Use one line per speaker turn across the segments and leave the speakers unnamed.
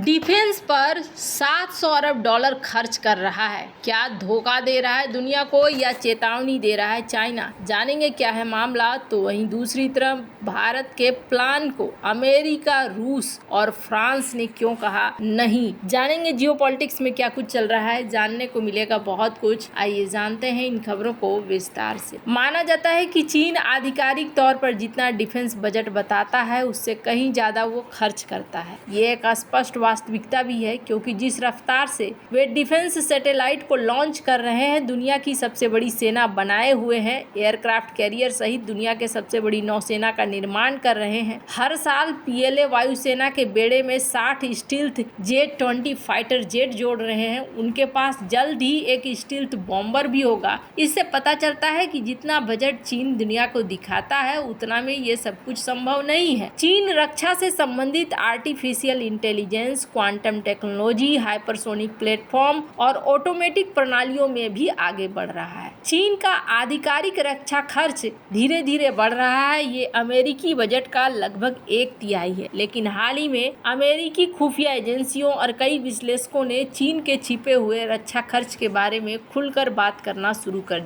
Defence पर 700 अरब dollar खर्च कर रहा है। क्या धोखा दे रहा है दुनिया को या चेतावनी दे रहा है चाइना? जानेंगे क्या है मामला। तो वहीं दूसरी तरफ भारत के प्लान को अमेरिका, रूस और फ्रांस ने क्यों कहा नहीं। जानेंगे जियोपॉलिटिक्स में क्या कुछ चल रहा है, जानने को मिलेगा बहुत कुछ। आइए जानते हैं इन खबरों को विस्तार से। माना जाता है कि चीन आधिकारिक तौर पर जितना डिफेंस बजट बताता है उससे कहीं ज्यादा वो खर्च करता है। ये एक स्पष्ट वास्तविकता भी है, क्योंकि जिस रफ्तार से वे डिफेंस सैटेलाइट को लॉन्च कर रहे हैं, दुनिया की सबसे बड़ी सेना बनाए हुए हैं, एयरक्राफ्ट कैरियर सहित दुनिया के सबसे बड़ी नौसेना का निर्माण कर रहे हैं। हर साल पीएलए वायुसेना के बेड़े में 60 स्टील्थ J-20 फाइटर जेट जोड़ रहे हैं। उनके पास जल्द ही एक स्टील्थ बॉम्बर भी होगा। इससे पता चलता है कि जितना बजट चीन दुनिया को दिखाता है उतना में ये सब कुछ संभव नहीं है। चीन रक्षा से संबंधित artificial intelligence, quantum technology, hypersonic platform और ऑटोमेटिक प्रणालियों में भी आगे बढ़ रहा है। चीन का आधिकारिक रक्षा खर्च धीरे धीरे बढ़ रहा है। ये अमेरिकी बजट का लगभग 1/3 है। लेकिन हाल ही में अमेरिकी खुफिया एजेंसियों और कई विश्लेषकों ने चीन के छिपे हुए रक्षा खर्च के बारे में खुलकर बात करना शुरू कर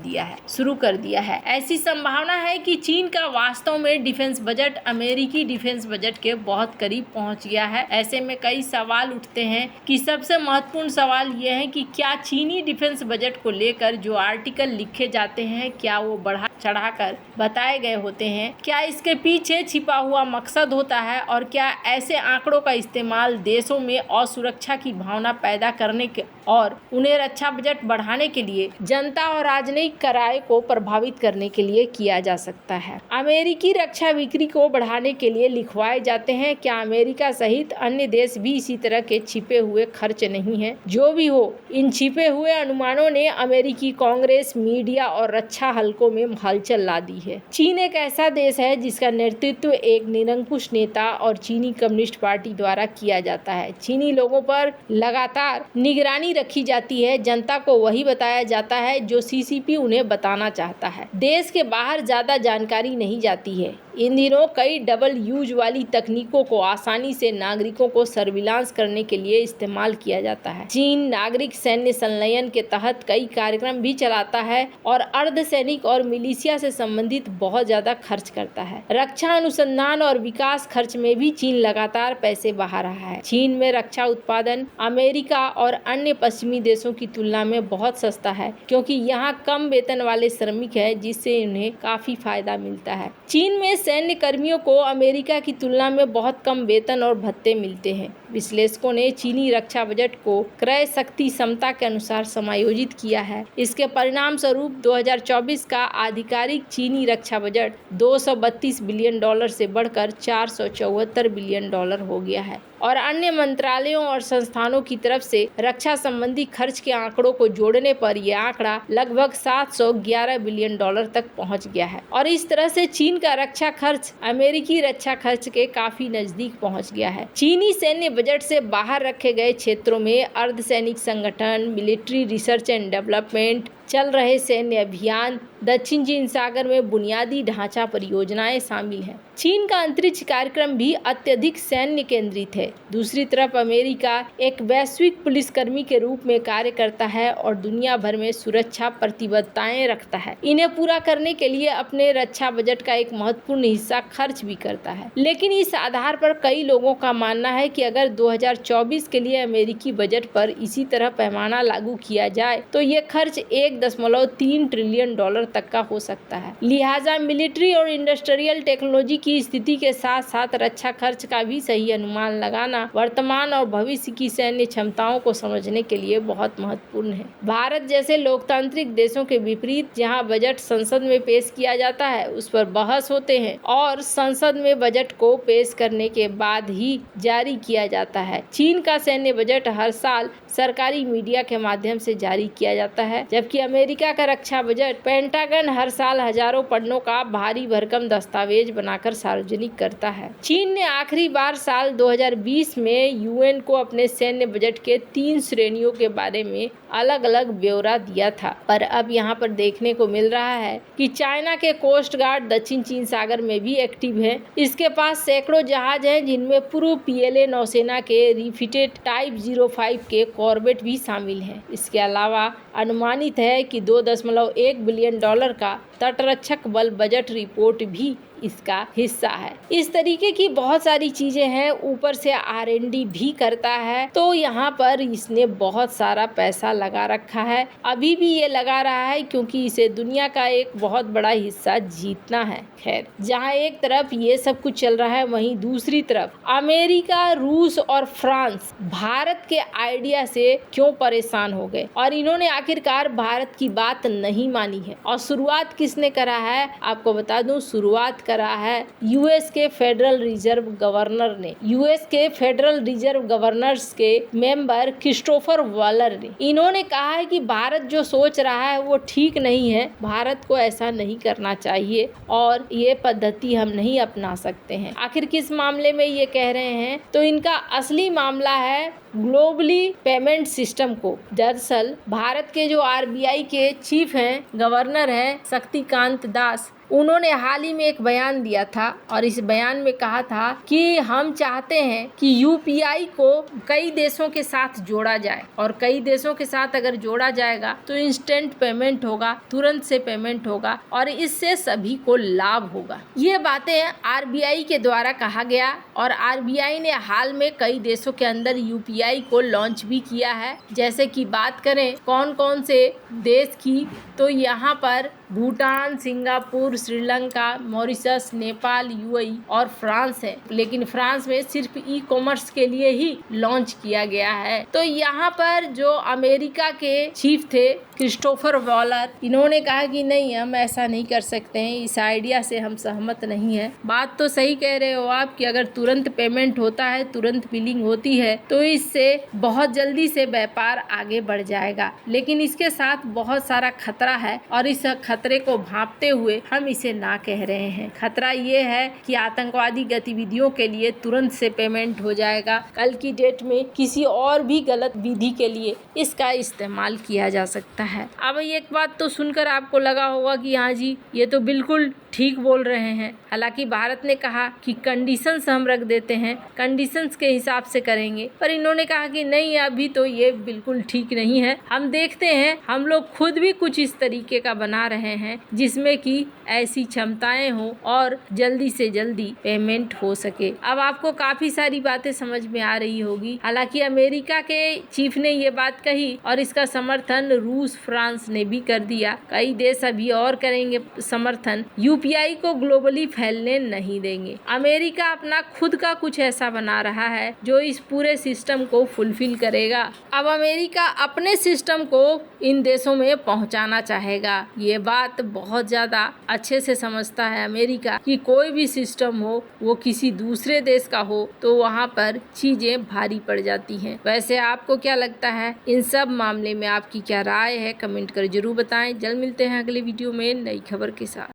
दिया है। ऐसी संभावना है कि चीन का वास्तव में डिफेंस बजट अमेरिकी डिफेंस बजट के बहुत करीब पहुंच गया है। ऐसे में कई सवाल उठते हैं कि सबसे महत्वपूर्ण सवाल यह है कि क्या चीनी डिफेंस बजट को लेकर जो आर्टिकल लिखे जाते हैं, क्या वो बढ़ा चढ़ाकर बताए गए होते हैं? क्या इसके पीछे छिपा हुआ मकसद होता है? और क्या ऐसे आंकड़ों का इस्तेमाल देशों में असुरक्षा की भावना पैदा करने के और उन्हें रक्षा बजट बढ़ाने के लिए, जनता और राजनीतिक राय को प्रभावित करने के लिए किया जा सकता है? अमेरिकी रक्षा बिक्री को बढ़ाने के लिए लिखवाए जाते हैं। क्या अमेरिका सहित अन्य देश भी इसी तरह के छिपे हुए खर्च नहीं है? जो भी हो, इन छिपे हुए अनुमानों ने अमेरिकी कांग्रेस, मीडिया और रक्षा हलकों में हलचल ला दी है। चीन एक ऐसा देश है जिसका नेतृत्व एक निरंकुश नेता और चीनी कम्युनिस्ट पार्टी द्वारा किया जाता है। चीनी लोगों पर लगातार निगरानी रखी जाती है। जनता को वही बताया जाता है जो सीसीपी उन्हें बताना चाहता है। देश के बाहर ज्यादा जानकारी नहीं जाती है। इन दिनों कई डबल यूज वाली तकनीकों को आसानी से नागरिकों को सर्विलांस करने के लिए इस्तेमाल किया जाता है। चीन नागरिक सैन्य संलयन के तहत कई कार्यक्रम भी चलाता है और अर्धसैनिक और मिलिशिया से संबंधित बहुत ज्यादा खर्च करता है। रक्षा अनुसंधान और विकास खर्च में भी चीन लगातार पैसे बहा रहा है। चीन में रक्षा उत्पादन अमेरिका और अन्य पश्चिमी देशों की तुलना में बहुत सस्ता है, क्योंकि यहाँ कम वेतन वाले श्रमिक है, जिससे उन्हें काफी फायदा मिलता है। चीन में सैन्य कर्मियों को अमेरिका की तुलना में बहुत कम वेतन और भत्ते मिलते हैं। विश्लेषकों ने चीनी रक्षा बजट को क्रय शक्ति क्षमता के अनुसार समायोजित किया है। इसके परिणाम स्वरूप 2024 का आधिकारिक चीनी रक्षा बजट 232 बिलियन डॉलर से बढ़कर 474 बिलियन डॉलर हो गया है और अन्य मंत्रालयों और संस्थानों की तरफ से रक्षा संबंधी खर्च के आंकड़ों को जोड़ने पर यह आंकड़ा लगभग 711 बिलियन डॉलर तक पहुंच गया है। और इस तरह से चीन का रक्षा खर्च अमेरिकी रक्षा खर्च के काफी नजदीक पहुंच गया है। चीनी सैन्य बजट से बाहर रखे गए क्षेत्रों में अर्धसैनिक संगठन, मिलिट्री रिसर्च एंड डेवलपमेंट, चल रहे सैन्य अभियान, दक्षिण चीन सागर में बुनियादी ढांचा परियोजनाएं शामिल हैं। चीन का अंतरिक्ष कार्यक्रम भी अत्यधिक सैन्य केंद्रित है। दूसरी तरफ अमेरिका एक वैश्विक पुलिसकर्मी के रूप में कार्य करता है और दुनिया भर में सुरक्षा प्रतिबद्धताएं रखता है। इन्हें पूरा करने के लिए अपने रक्षा बजट का एक महत्वपूर्ण हिस्सा खर्च भी करता है। लेकिन इस आधार पर कई लोगों का मानना है कि अगर 2024 के लिए अमेरिकी बजट पर इसी तरह पैमाना लागू किया जाए तो ये खर्च 1.3 ट्रिलियन डॉलर तक का हो सकता है। लिहाजा मिलिट्री और इंडस्ट्रियल टेक्नोलॉजी की स्थिति के साथ साथ रक्षा खर्च का भी सही अनुमान लगाना वर्तमान और भविष्य की सैन्य क्षमताओं को समझने के लिए बहुत महत्वपूर्ण है। भारत जैसे लोकतांत्रिक देशों के विपरीत, जहां बजट संसद में पेश किया जाता है, उस पर बहस होते हैं और संसद में बजट को पेश करने के बाद ही जारी किया जाता है। चीन का सैन्य बजट हर साल सरकारी मीडिया के माध्यम से जारी किया जाता है, जबकि अमेरिका का रक्षा बजट पेंटागन हर साल हजारों पन्नों का भारी भरकम दस्तावेज बनाकर सार्वजनिक करता है। चीन ने आखिरी बार साल 2020 में यूएन को अपने सैन्य बजट के 3 श्रेणियों के बारे में अलग अलग ब्यौरा दिया था, पर अब यहाँ पर देखने को मिल रहा है कि चाइना के कोस्ट गार्ड दक्षिण चीन सागर में भी एक्टिव है। इसके पास सैकड़ों जहाज हैं, जिनमें पूर्व PLA नौसेना के रिफिटेड टाइप 05 के कॉर्वेट भी शामिल हैं। इसके अलावा अनुमानित है कि $2.1 बिलियन का तटरक्षक बल बजट रिपोर्ट भी इसका हिस्सा है। इस तरीके की बहुत सारी चीजें हैं, ऊपर से R&D भी करता है, तो यहाँ पर इसने बहुत सारा पैसा लगा रखा है। अभी भी ये लगा रहा है क्योंकि इसे दुनिया का एक बहुत बड़ा हिस्सा जीतना है। खैर, जहाँ एक तरफ ये सब कुछ चल रहा है, वहीं दूसरी तरफ अमेरिका, रूस और फ्रांस भारत के आइडिया से क्यों परेशान हो गए और इन्होंने आखिरकार भारत की बात नहीं मानी है। और शुरुआत किसने करा है, आपको बता दूं, शुरुआत करा है यूएस के फेडरल रिजर्व गवर्नर ने। यूएस के फेडरल रिजर्व गवर्नर्स के मेंबर क्रिस्टोफर वॉलर ने। इन्होंने कहा है कि भारत जो सोच रहा है वो ठीक नहीं है, भारत को ऐसा नहीं करना चाहिए और ये पद्धति हम नहीं अपना सकते हैं। आखिर किस मामले में ये कह रहे हैं, तो इनका असली मामला है ग्लोबली पेमेंट सिस्टम को। दरअसल भारत के जो RBI के चीफ हैं, गवर्नर हैं शक्तिकांत दास, उन्होंने हाल ही में एक बयान दिया था और इस बयान में कहा था कि हम चाहते हैं कि UPI को कई देशों के साथ जोड़ा जाए और कई देशों के साथ अगर जोड़ा जाएगा तो इंस्टेंट पेमेंट होगा, तुरंत से पेमेंट होगा और इससे सभी को लाभ होगा। ये बातें RBI के द्वारा कहा गया और RBI ने हाल में कई देशों के अंदर UPI को लॉन्च भी किया है। जैसे कि बात करें कौन कौन से देश की, तो यहाँ पर Bhutan, Singapore, Sri Lanka, Mauritius, Nepal, UAE और फ्रांस है। लेकिन फ्रांस में सिर्फ ई-कॉमर्स के लिए ही लॉन्च किया गया है। तो यहाँ पर जो अमेरिका के चीफ थे क्रिस्टोफर वॉलर, इन्होंने कहा कि नहीं, हम ऐसा नहीं कर सकते हैं, इस आइडिया से हम सहमत नहीं है। बात तो सही कह रहे हो आप कि अगर तुरंत पेमेंट होता है, तुरंत बिलिंग होती है, तो इससे बहुत जल्दी से व्यापार आगे बढ़ जाएगा। लेकिन इसके साथ बहुत सारा खतरा है और इस खतरे को भांपते हुए हम इसे ना कह रहे हैं। खतरा ये है कि आतंकवादी गतिविधियों के लिए तुरंत से पेमेंट हो जाएगा। कल की डेट में किसी और भी गलत विधि के लिए इसका इस्तेमाल किया जा सकता है। अब एक बात तो सुनकर आपको लगा होगा कि हाँ जी, ये तो बिल्कुल ठीक बोल रहे हैं। हालांकि भारत ने कहा कि कंडीशंस हम रख देते हैं, कंडीशंस के हिसाब से करेंगे, पर इन्होंने कहा कि नहीं, अभी तो ये बिल्कुल ठीक नहीं है। हम देखते हैं, हम लोग खुद भी कुछ इस तरीके का बना रहे हैं जिसमें कि ऐसी क्षमताएं हो और जल्दी से जल्दी पेमेंट हो सके। अब आपको काफी सारी बातें समझ में आ रही होगी। हालांकि अमेरिका के चीफ ने ये बात कही और इसका समर्थन रूस, फ्रांस ने भी कर दिया। कई देश अभी और करेंगे समर्थन। UPI को ग्लोबली फैलने नहीं देंगे। अमेरिका अपना खुद का कुछ ऐसा बना रहा है जो इस पूरे सिस्टम को फुलफिल करेगा। अब अमेरिका अपने सिस्टम को इन देशों में पहुंचाना चाहेगा। ये बात बहुत ज्यादा अच्छे से समझता है अमेरिका कि कोई भी सिस्टम हो, वो किसी दूसरे देश का हो, तो वहाँ पर चीजें भारी पड़ जाती हैं। वैसे आपको क्या लगता है, इन सब मामले में आपकी क्या राय है, कमेंट कर जरूर बताएं। जल्द मिलते हैं अगले वीडियो में नई खबर के साथ।